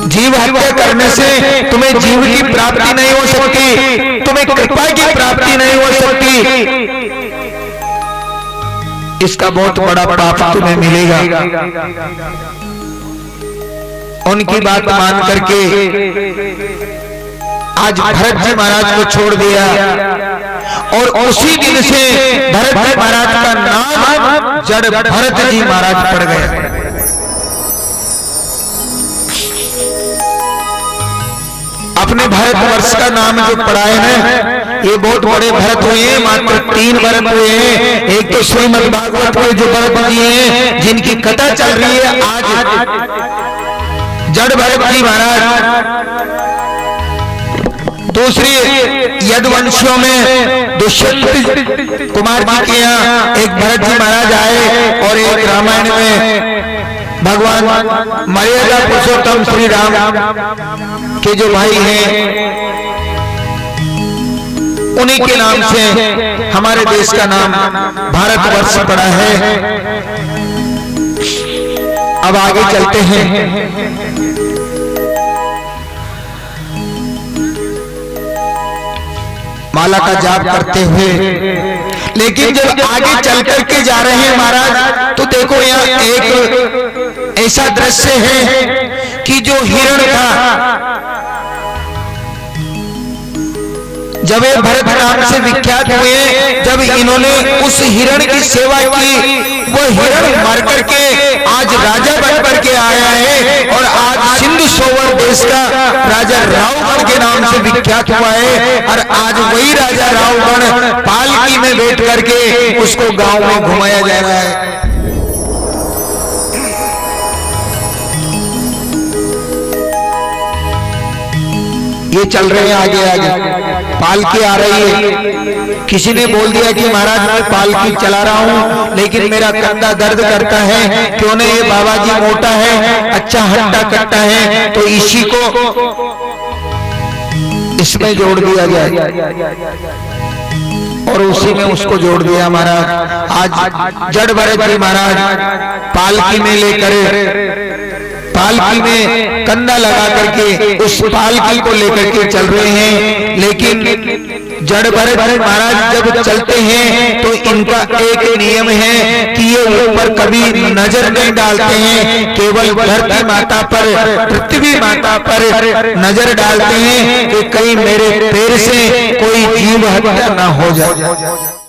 जीव हत्या करने से तुम्हें जीव की प्राप्ति नहीं हो सकती, तुम्हें कृपा की प्राप्ति नहीं हो सकती, इसका बहुत बड़ा पाप तुम्हें मिलेगा। उनकी बात मान करके आज भरत जी महाराज को छोड़ दिया और उसी दिन से भरत जी महाराज का नाम जड़ भरत जी महाराज पड़ गया। अपने भारतवर्ष का नाम जो पढ़ाए हैं ये बहुत बड़े भरत हुए हैं, मात्र 3 भरत हुए हैं। एक तो श्रीमद् भागवत के जो भरत जी हैं जिनकी कथा चल रही है आज, जड़ भरत जी महाराज। दूसरी यदुवंशियों में दुष्यंत कुमार जी के यहाँ एक भरत जी महाराज आए और एक रामायण में भगवान मर्यादा पुरुषोत्तम श्री राम के जो भाई हैं उन्हीं के नाम से हमारे देश का नाम भारतवर्ष पड़ा है। अब आगे चलते हैं। माला का जाप करते हुए, लेकिन जब आगे चल करके जा रहे हैं महाराज तो देखो यहाँ एक ऐसा दृश्य है कि जो हिरण था, जब ये भरत नाम से विख्यात हुए, जब इन्होंने उस हिरण की सेवा की, वो हिरण मर करके आज राजा बन करके आया है और आज सिंधु सोवर देश का राजा रावगण के नाम से विख्यात हुआ है। और आज वही राजा रावगण पालकी में बैठ करके उसको गांव में घुमाया जा रहा है। ये चल रहे हैं आगे आगे। पालकी आ रही है। किसी ने बोल दिया कि महाराज मैं पालकी चला रहा हूँ लेकिन मेरा कंधा दर्द करता है, क्यों नहीं, ये बाबा जी मोटा है, अच्छा हट्टा कट्टा है, तो इसी को इसमें जोड़ दिया जाए और उसी में उसको जोड़ दिया महाराज। आज जड़ भरत जी महाराज पालकी में लेकर, पालकी में कंधा लगा करके उस पालकी को लेकर के चल रहे हैं। लेकिन जड़ भरत महाराज जब चलते हैं तो इनका एक नियम है कि ये ऊपर कभी नजर नहीं डालते हैं, केवल धरती माता पर, पृथ्वी माता पर नजर डालते हैं कि कहीं मेरे पैर से कोई जीव हत्या ना हो जाए।